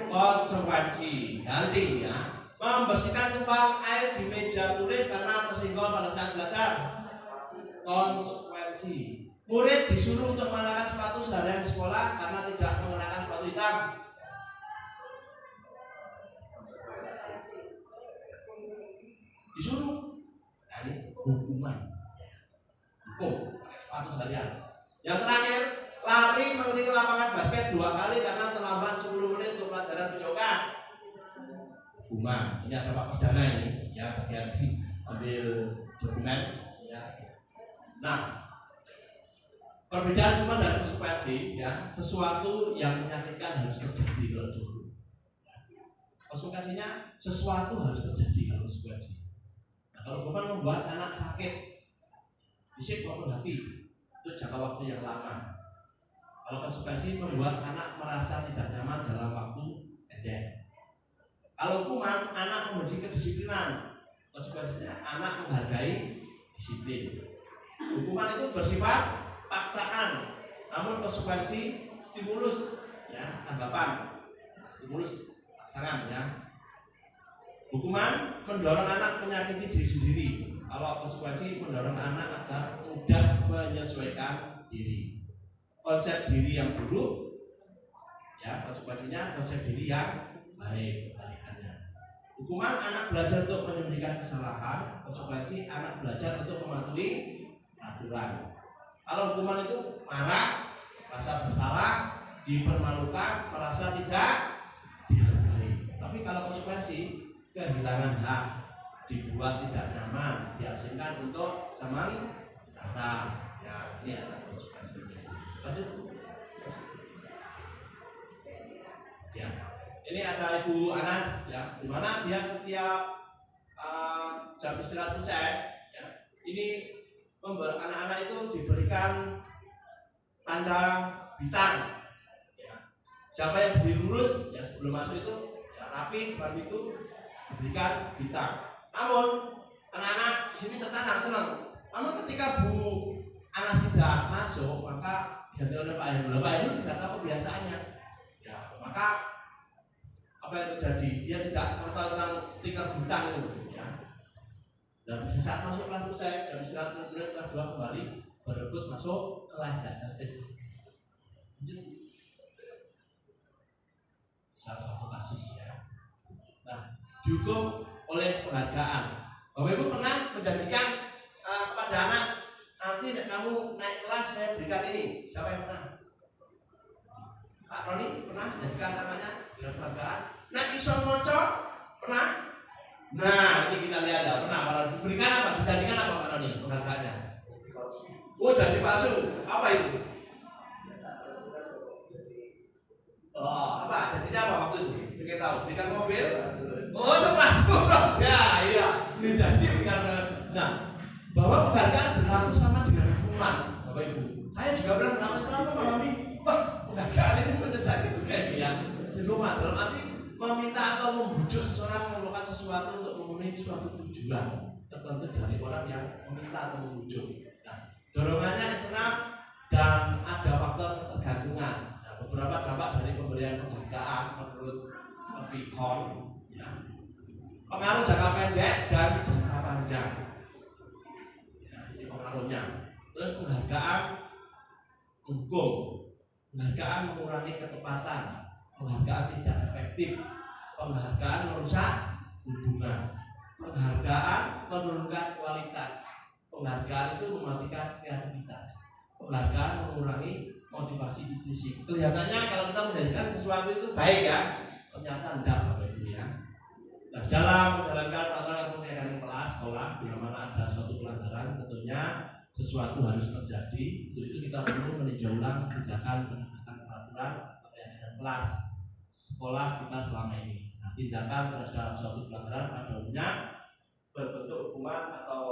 konsekuensi. Ganti ya. Membersihkan tumpah air di meja tulis karena tersenggol pada saat belajar, konsekuensi. Murid disuruh untuk mengenakan sepatu seharian di sekolah karena tidak mengenakan sepatu hitam, disuruh. Nah, ini hukuman. Hukum pakai sepatu seharian. Yang terakhir, lari mengelilingi lapangan basket 2 kali karena terlambat 10 menit untuk pelajaran PJOK. Hukuman. Ini ada Pak Perdana ini, ya, bagian ambil dokumen, ya. Nah, perbedaan hukuman dan konsekuensi, ya, sesuatu yang menyakitkan harus terjadi kalau dulu. Ya. Konsekuensinya sesuatu harus terjadi kalau konsekuensi. Nah, kalau hukuman membuat anak sakit, fisik maupun hati, itu jangka waktu yang lama. Kalau konsekuensi membuat anak merasa tidak nyaman dalam waktu pendek. Kalau hukuman, anak membenci kedisiplinan. Konsekuensinya anak menghargai disiplin. Hukuman itu bersifat paksaan, namun konsekuensi stimulus, ya, tanggapan. Stimulus paksaan, ya. Hukuman mendorong anak menyakiti diri sendiri. Kalau konsekuensi mendorong anak agar mudah menyesuaikan diri. Konsep diri yang buruk, ya, konsekuensinya konsep diri yang baik, kebalikannya. Hukuman anak belajar untuk menyembunyikan kesalahan, konsekuensi anak belajar untuk mematuhi aturan. Kalau hukuman itu marah, merasa bersalah, dipermalukan, merasa tidak dihargai. Tapi kalau konsekuensi kehilangan hak, dibuat tidak nyaman, diasingkan untuk sementara. Ya, ini ada konsekuensinya. Lanjut. Ya, ini ada Ibu Anas, ya, di mana dia setiap jam istirahat usai, ya, ini anak-anak itu diberikan tanda bintang. Ya. Siapa yang berdiri lurus, ya, sebelum masuk itu, ya, rapi, depan itu diberikan bintang. Namun anak-anak di sini tertantang senang. Namun ketika Bu Anas tidak masuk, maka diganti oleh Pak Heru. Pak Heru tidak tahu kebiasaannya. Ya, maka apa yang terjadi? Dia tidak mengetahui tentang stiker bintang itu. Ya. Dan pada saat masuk kelas usai, jam istirahat murid kelas 2 kembali berebut masuk kelas tertib. Salah satu kasus ya. Nah, dihukum oleh penghargaan. Bapak Ibu pernah menjanjikan kepada anak, nanti kamu naik kelas saya berikan ini. Siapa yang pernah? Pak Roni pernah menjanjikan anaknya dengan penghargaan. Nah, iso moco pernah? Nah, ini kita lihat ya, pernah Pak Roni berikan apa? Dijanjikan apa Pak Roni penghargaannya? Oh, janji palsu. Apa itu? Oh, apa? Janjinya apa waktu itu? Kita tahu, berikan mobil. Oh, sepatu. Ya, iya. Ini janji berikan. Nah, bahwa penghargaan berlaku sama dengan hukuman, Bapak Ibu. Saya juga pernah berlaku sama Pak Mami. Wah, penghargaan ini menyesatkan juga ini ya. Di rumah, dalam arti meminta atau membujuk seseorang melakukan sesuatu untuk memenuhi suatu tujuan tertentu dari orang yang meminta atau membujuk. Nah, dorongannya eksternal dan ada faktor ketergantungan. Nah, beberapa dampak dari pemberian penghargaan menurut Vicon, ya, pengaruh jangka pendek dan jangka panjang. Ya, ini pengaruhnya. Terus penghargaan menghukum, penghargaan mengurangi ketepatan, penghargaan tidak efektif, penghargaan merusak hubungan, penghargaan menurunkan kualitas, penghargaan itu mematikan kreativitas, penghargaan mengurangi motivasi diskusi. Kelihatannya kalau kita menjadikan sesuatu itu baik ya, ternyata tidak Bapak Ibu ya. Nah, dalam menjalankan peraturan kegiatan kelas sekolah, bila mana ada suatu pelajaran, tentunya sesuatu harus terjadi. Untuk itu kita perlu meninjau ulang tindakan penegakan peraturan kegiatan kelas sekolah kita selama ini. Nah, tindakan terhadap suatu pelanggaran pada umumnya berbentuk hukuman atau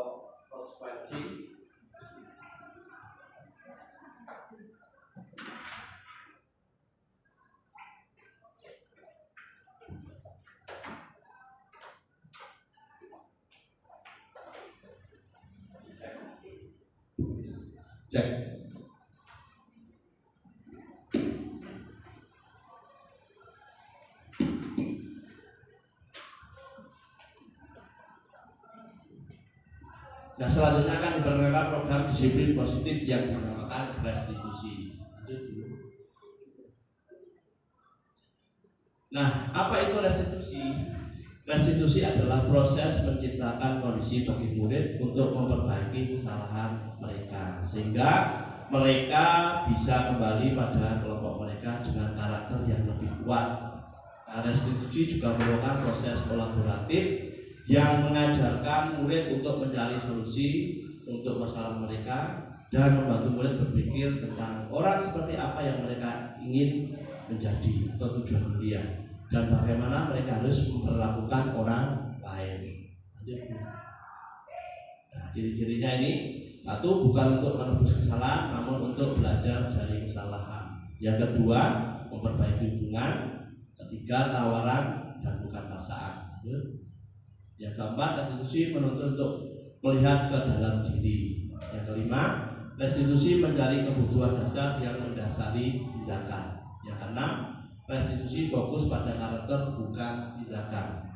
konsekuensi. Cek. Nah, selanjutnya akan diperkenalkan program disiplin positif yang dinamakan restitusi. Lanjut dulu. Nah, apa itu restitusi? Restitusi adalah proses menciptakan kondisi bagi murid untuk memperbaiki kesalahan mereka sehingga mereka bisa kembali pada kelompok mereka dengan karakter yang lebih kuat. Nah, restitusi juga merupakan proses kolaboratif yang mengajarkan murid untuk mencari solusi untuk masalah mereka dan membantu murid berpikir tentang orang seperti apa yang mereka ingin menjadi atau tujuan mulia dan bagaimana mereka harus memperlakukan orang lain. Nah, ciri-cirinya ini: satu, bukan untuk menebus kesalahan, namun untuk belajar dari kesalahan. Yang kedua, memperbaiki hubungan. Ketiga, tawaran dan bukan paksaan. Yang keempat, restitusi menuntut untuk melihat ke dalam diri. Yang kelima, restitusi mencari kebutuhan dasar yang mendasari tindakan. Yang keenam, restitusi fokus pada karakter bukan tindakan.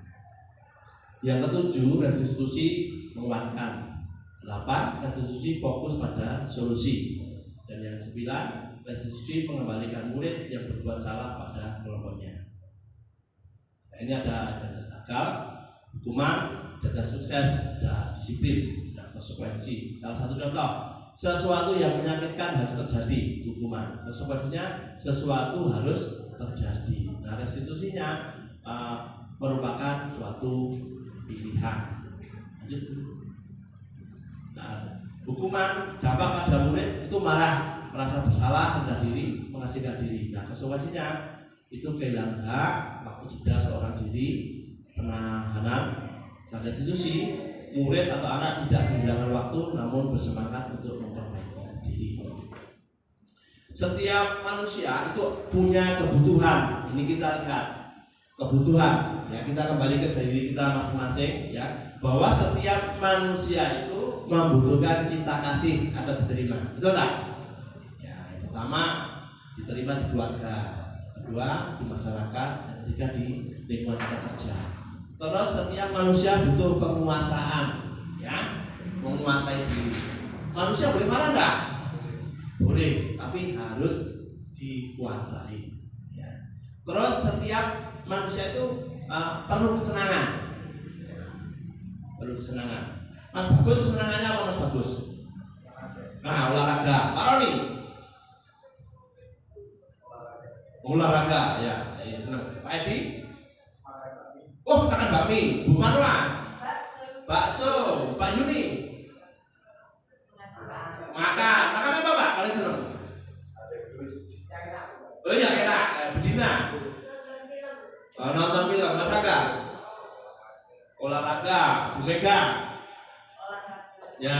Yang ketujuh, restitusi menguatkan. 8, restitusi fokus pada solusi. Dan yang 9, restitusi mengembalikan murid yang berbuat salah pada kelompoknya. Nah, ini ada garis gagal, hukuman, data sukses, ada disiplin, ada konsekuensi. Salah satu contoh, sesuatu yang menyakitkan harus terjadi, hukuman. Konsekuensinya sesuatu harus terjadi. Nah, restitusinya merupakan suatu pilihan. Lanjut. Nah, hukuman dampak pada murid itu marah, merasa bersalah, rendah diri, mengasingkan diri. Nah, konsekuensinya itu kehilangan hak, waktu jeda seorang diri, penahanan. Nah, restitusi, murid atau anak tidak kehilangan waktu namun bersemangat untuk memperbaiki diri. Setiap manusia itu punya kebutuhan. Ini kita lihat kebutuhan. Ya, kita kembali ke diri kita masing-masing ya, bahwa setiap manusia itu membutuhkan cinta kasih atau diterima. Betul tak? Ya, yang pertama diterima di keluarga, yang kedua di masyarakat, yang ketiga di lingkungan kita kerja. Terus setiap manusia butuh penguasaan, ya, menguasai diri. Manusia boleh marah enggak? Boleh, tapi harus dikuasai. Ya. Terus setiap manusia itu perlu kesenangan. Ya. Perlu kesenangan. Mas Bagus kesenangannya apa Mas Bagus? Nah, olahraga. Pak Roni? Olahraga, ya. Senang. Pak Edi? Oh, makan bakmi. Bu Marwa? Bakso. Pak Yuni? Makan apa Pak? Paling senang? Oh iya enak, kayak Bedina. Nonton film, Mas Aga? Olahraga, Bu Mega? Ya,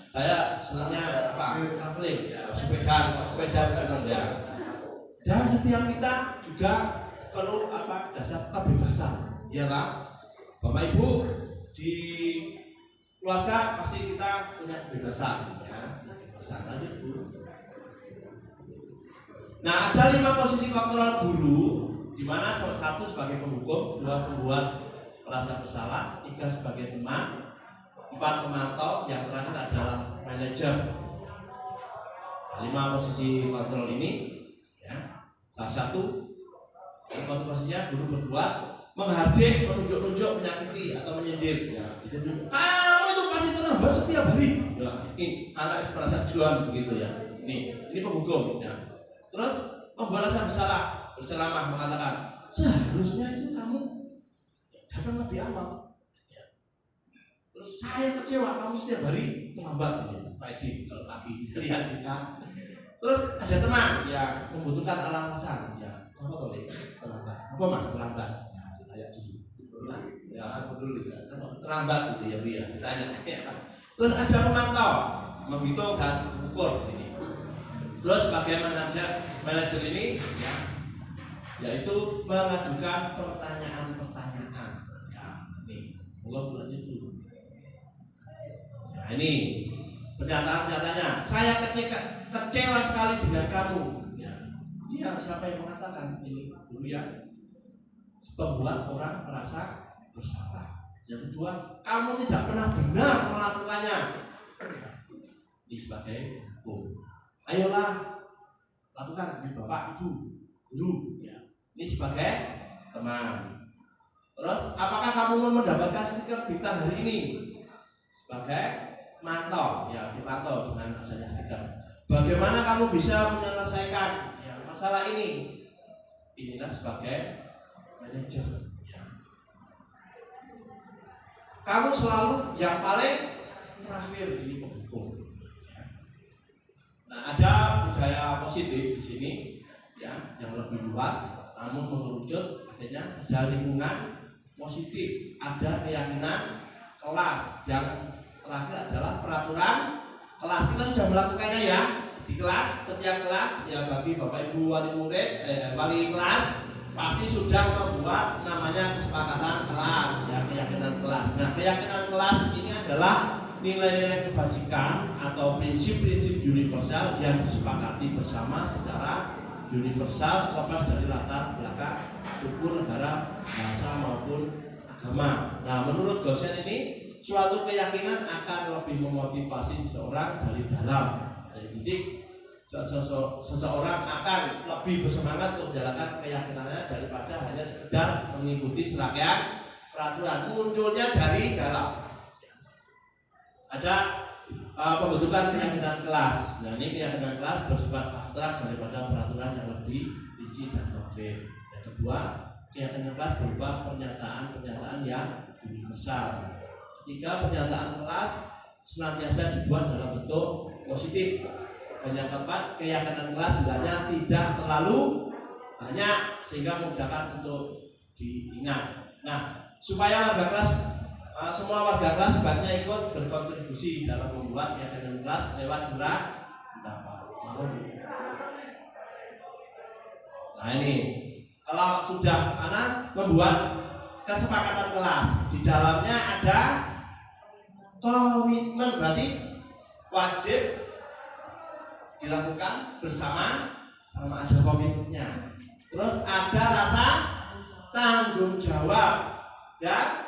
saya senangnya apa? Traveling, ya, sepeda senang ya. Dan setiap kita juga perlu apa? Dasar kebebasan, ya kan? Bapak Ibu di keluarga pasti kita punya kebebasan, ya. Kebebasan lanjut Bu. Nah, ada 5 posisi kontrol guru, di mana satu sebagai penghukum, 2 pembuat merasa bersalah, 3 sebagai teman, 4 pemantau, yang terakhir adalah manajer. Nah, 5 posisi kontrol ini, ya, salah satu motivasinya guru berbuat menghardik, menunjuk-nunjuk, menyakiti atau menyindir. Ya, itu kamu itu pasti terlambat setiap hari. Ya, ini anak merasa jual begitu ya. Ini penghukum. Ya. Terus membuat rasa bersalah, berceramah mengatakan seharusnya itu kamu datang lebih awal. Ya. Terus saya kecewa kamu setiap hari terlambat ini. Pak Edi kalau pagi lihat kita. Terus ada teman yang membutuhkan alasan. Ya, apa tuh terlambat? Apa Mas terlambat? Ya, ditanya dulu. Ya, aku dulu ya. Terlambat gitu ya Bu ya. Ditanya. Ya. Terus ada pemantau, menghitung dan mengukur sini. Terus bagaimana manajer ini ya, yaitu mengajukan pertanyaan-pertanyaan. Ya, ini monggo lanjut dulu. Ya, ini pernyataan-pernyataannya. Saya kecewa sekali dengan kamu. Ya, ini siapa yang mengatakan ini dulu ya? Pembuat orang merasa bersalah. Yang kedua, kamu tidak pernah benar melakukannya. Ini sebagai hukum. Ayolah lakukan, ini bapak, ibu, guru, ya. Ini sebagai teman. Terus, apakah kamu mau mendapatkan stiker bintang hari ini? Sebagai mantau, ya, dipantau dengan adanya stiker. Bagaimana kamu bisa menyelesaikan ya, masalah ini? Inilah sebagai manajer. Ya. Kamu selalu yang paling terakhir, ini penghukum. Nah, ada budaya positif di sini ya, yang lebih luas, namun mengerucut akhirnya ada lingkungan positif, ada keyakinan kelas, yang terakhir adalah peraturan kelas. Kita sudah melakukannya ya di kelas, setiap kelas ya, bagi Bapak Ibu wali murid, wali kelas pasti sudah membuat namanya kesepakatan kelas ya, keyakinan kelas. Nah, keyakinan kelas ini adalah nilai-nilai kebajikan atau prinsip-prinsip universal yang disepakati bersama secara universal lepas dari latar belakang suku, negara, bahasa maupun agama. Nah, menurut Gosen ini suatu keyakinan akan lebih memotivasi seseorang dari dalam. Jadi seseorang akan lebih bersemangat untuk menjalankan keyakinannya daripada hanya sekedar mengikuti serangkaian peraturan. Munculnya dari dalam. Ada pembentukan keyakinan kelas. Nah, ini keyakinan kelas bersifat abstrak daripada peraturan yang lebih rinci dan konkret. Yang kedua, keyakinan kelas berupa pernyataan-pernyataan yang universal. Ketiga, pernyataan kelas senantiasa dibuat dalam bentuk positif. Dan yang keempat, keyakinan kelas sebenarnya tidak terlalu banyak sehingga memudahkan untuk diingat. Nah, supaya warga kelas semua warga kelas sebaiknya ikut berkontribusi dalam membuat keyakinan kelas lewat jurang pendapat. Nah, ini kalau sudah anak membuat kesepakatan kelas, di dalamnya ada komitmen, berarti wajib dilakukan bersama, sama ada komitmennya. Terus ada rasa tanggung jawab dan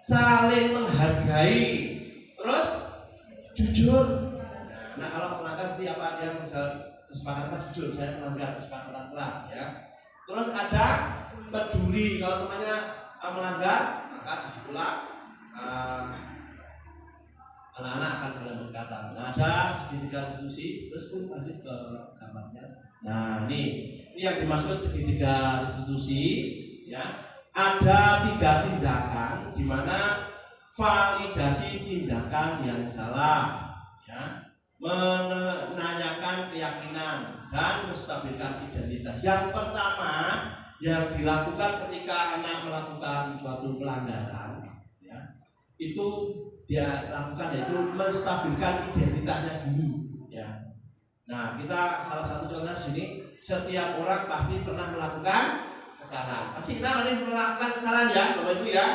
saling menghargai. Terus jujur. Nah kalau melanggar berarti apa? Dia kesepakatan jujur, saya melanggar kesepakatan kelas ya. Terus ada peduli, kalau temannya melanggar maka disitulah anak-anak akan saling berkata. Nah ada segitiga restitusi, terus pun lanjut ke gambarnya. Nah ini yang dimaksud segitiga restitusi ya. Ada 3 tindakan di mana validasi tindakan yang salah ya, menanyakan keyakinan dan menstabilkan identitas. Yang pertama yang dilakukan ketika anak melakukan suatu pelanggaran ya, itu dia lakukan yaitu menstabilkan identitasnya dulu ya. Nah kita salah satu contoh sini, setiap orang pasti pernah melakukan kesalahan. Pasti kita pernah melakukan kesalahan ya Bapak Ibu ya.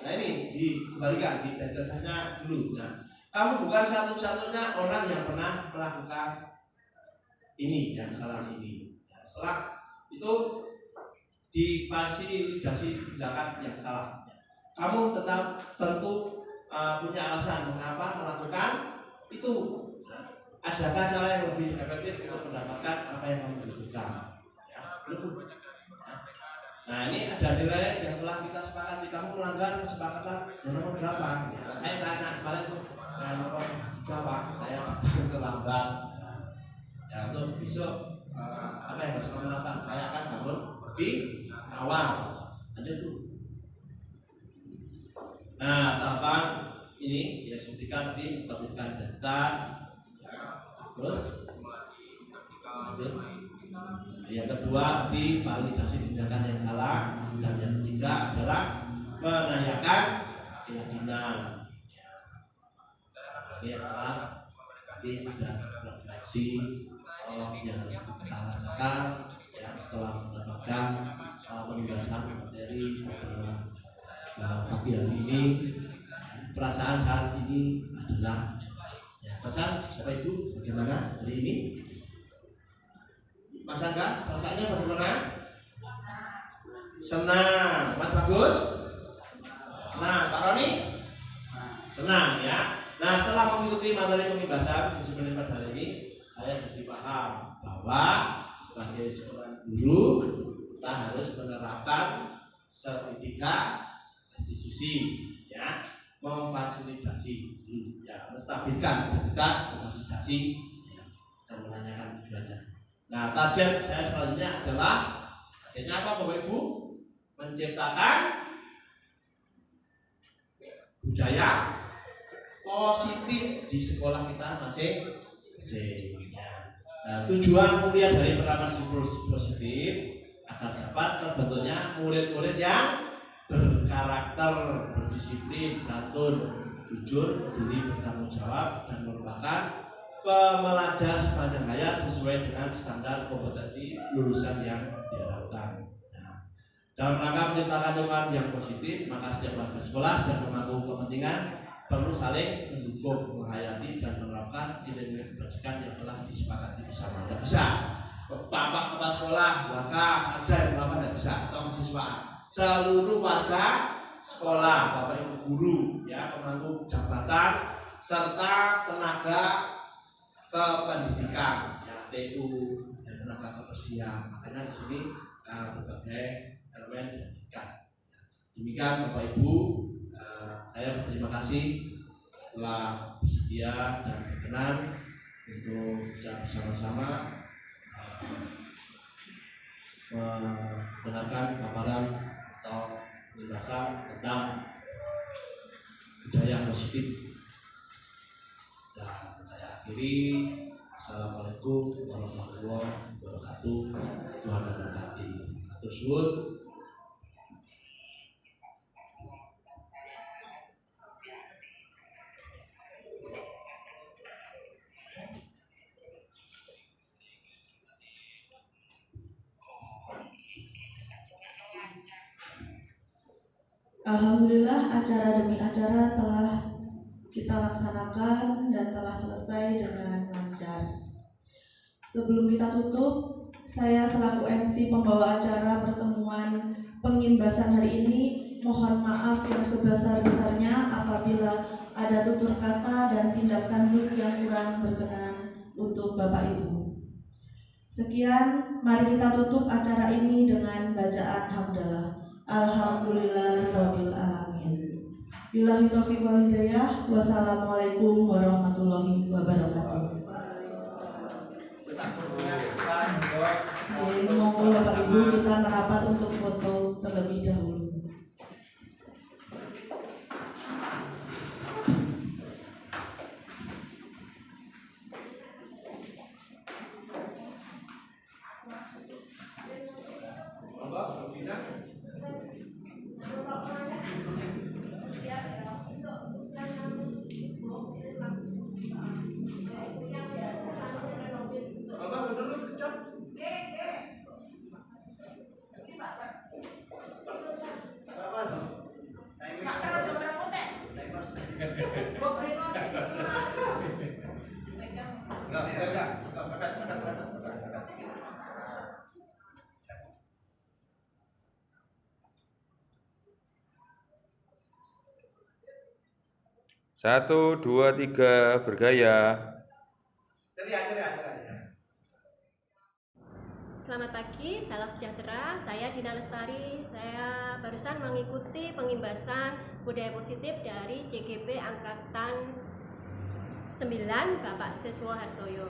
Nah ini dikembalikan identitasnya dulu. Nah kamu bukan satu-satunya orang yang pernah melakukan ini, yang kesalahan ini. Nah, setelah itu difasilitasi tindakan yang salah. Kamu tetap tentu punya alasan mengapa melakukan itu. Nah, adakah cara yang lebih efektif untuk mendapatkan apa yang kamu butuhkan? Ya, belum. Nah ini ada nilai yang telah kita sepakati. Kamu melanggar kesepakatan yang nomor berapa? Ya, saya tanya kemarin tuh nomor berapa? Saya datang terlambat. Ya untuk besok apa yang harus kamu lakukan? Saya akan bangun lebih awal. Lanjut tuh. Nah tahapan ini ya sepertikan tadi menstabilkan identitas. Ya. Terus lanjut. Yang kedua tadi validasi tindakan yang salah, dan yang ketiga adalah menanyakan keyakinan. Ya. Ini adalah tadi ada refleksi yang harus kita rasakan ya, setelah mendapatkan penugasan materi pagi hari ini. Perasaan saat ini adalah ya, perasaan Bapak Ibu bagaimana hari ini? Mas Angga, perasaannya bagaimana? Senang. Mas Bagus? Senang. Pak Roni? Senang ya. Nah setelah mengikuti materi pembebasan disiplin pada hari ini, saya jadi paham bahwa sebagai seorang guru kita harus menerapkan segitiga restitusi ya, memfasilitasi ya, menstabilkan identitas, memfasilitasi ya, dan menanyakan tujuannya. Nah, target saya selanjutnya adalah targetnya apa Bapak Ibu? Menciptakan budaya positif di sekolah kita masing-masing. Nah, tujuan kuliah dari penerapan disiplin positif agar dapat terbentuknya murid-murid yang berkarakter, berdisiplin, santun, jujur, peduli, bertanggung jawab, dan merupakan pembelajar sepanjang hayat sesuai dengan standar kompetensi lulusan yang diharapkan. Nah, dalam rangka menciptakan lingkungan yang positif, maka setiap warga sekolah dan pemangku kepentingan perlu saling mendukung, menghayati, dan menerapkan nilai-nilai kebajikan yang telah disepakati bersama. Tidak bisa Bapak kepala sekolah, maka aja yang melakukan, tidak bisa, atau kesiswaan. Seluruh warga sekolah, Bapak Ibu guru, ya, pemangku jabatan, serta tenaga kependidikan, ya, TU, ya, tenaga kebersihan. Makanya di sini berbagai elemen dihadirkan. Demikian Bapak Ibu, saya berterima kasih telah bersedia dan berkenan untuk bisa bersama-sama mendengarkan paparan atau penjelasan tentang budaya positif. Dan saya akhiri, assalamualaikum warahmatullahi wabarakatuh. Tuhan memberkati. Atur suwun. Alhamdulillah acara demi acara telah kita laksanakan dan telah selesai dengan lancar. Sebelum kita tutup, saya selaku MC pembawa acara pertemuan pengimbasan hari ini mohon maaf yang sebesar-besarnya apabila ada tutur kata dan tindak tanduk yang kurang berkenan untuk Bapak Ibu. Sekian, mari kita tutup acara ini dengan bacaan hamdalah. Alhamdulillahirabbil alamin. Billahi taufiq wal hidayah. Wassalamualaikum warahmatullahi wabarakatuh. Monggo Bapak Ibu kita merapat untuk foto terlebih dahulu. Satu, dua, tiga, bergaya. Selamat pagi, salam sejahtera. Saya Dina Lestari. Saya barusan mengikuti pengimbasan budaya positif dari CGP Angkatan 9 Bapak Siswo Hartoyo.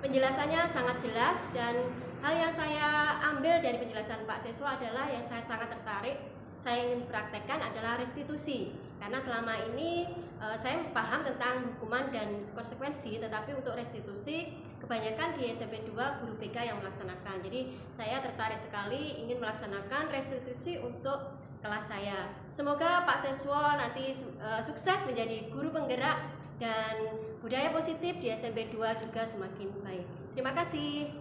Penjelasannya sangat jelas dan hal yang saya ambil dari penjelasan Pak Siswo adalah yang saya sangat tertarik, saya ingin praktekkan adalah restitusi. Karena selama ini saya paham tentang hukuman dan konsekuensi, tetapi untuk restitusi kebanyakan di SMP 2 guru BK yang melaksanakan. Jadi saya tertarik sekali ingin melaksanakan restitusi untuk kelas saya. Semoga Pak Siswo nanti sukses menjadi guru penggerak dan budaya positif di SMP 2 juga semakin baik. Terima kasih.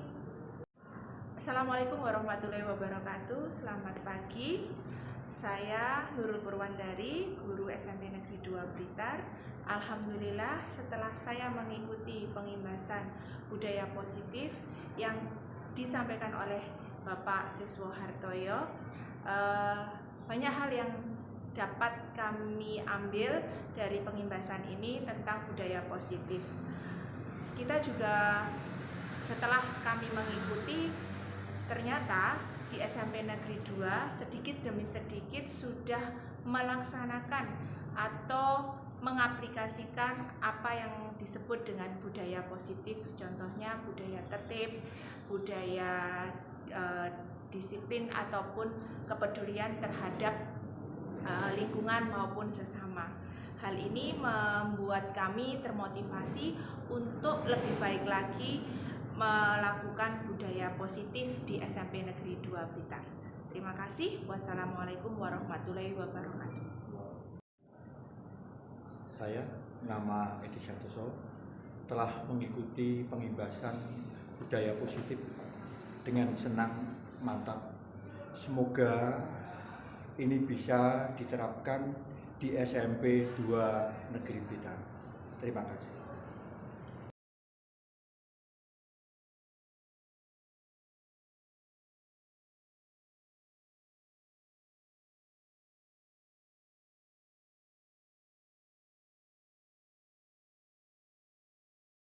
Assalamualaikum warahmatullahi wabarakatuh. Selamat pagi. Saya Nurul Purwandari, guru SMP Negeri 2 Blitar. Alhamdulillah setelah saya mengikuti pengimbasan budaya positif yang disampaikan oleh Bapak Siswo Hartoyo, banyak hal yang dapat kami ambil dari pengimbasan ini tentang budaya positif. Kita juga setelah kami mengikuti, ternyata di SMP Negeri 2 sedikit demi sedikit sudah melaksanakan atau mengaplikasikan apa yang disebut dengan budaya positif, contohnya budaya tertib, budaya disiplin ataupun kepedulian terhadap lingkungan maupun sesama. Hal ini membuat kami termotivasi untuk lebih baik lagi melakukan budaya positif di SMP Negeri 2 Blitar. Terima kasih. Wassalamualaikum warahmatullahi wabarakatuh. Saya, nama Edi Santoso, telah mengikuti pengimbasan budaya positif dengan senang, mantap. Semoga ini bisa diterapkan di SMP 2 Negeri Blitar. Terima kasih.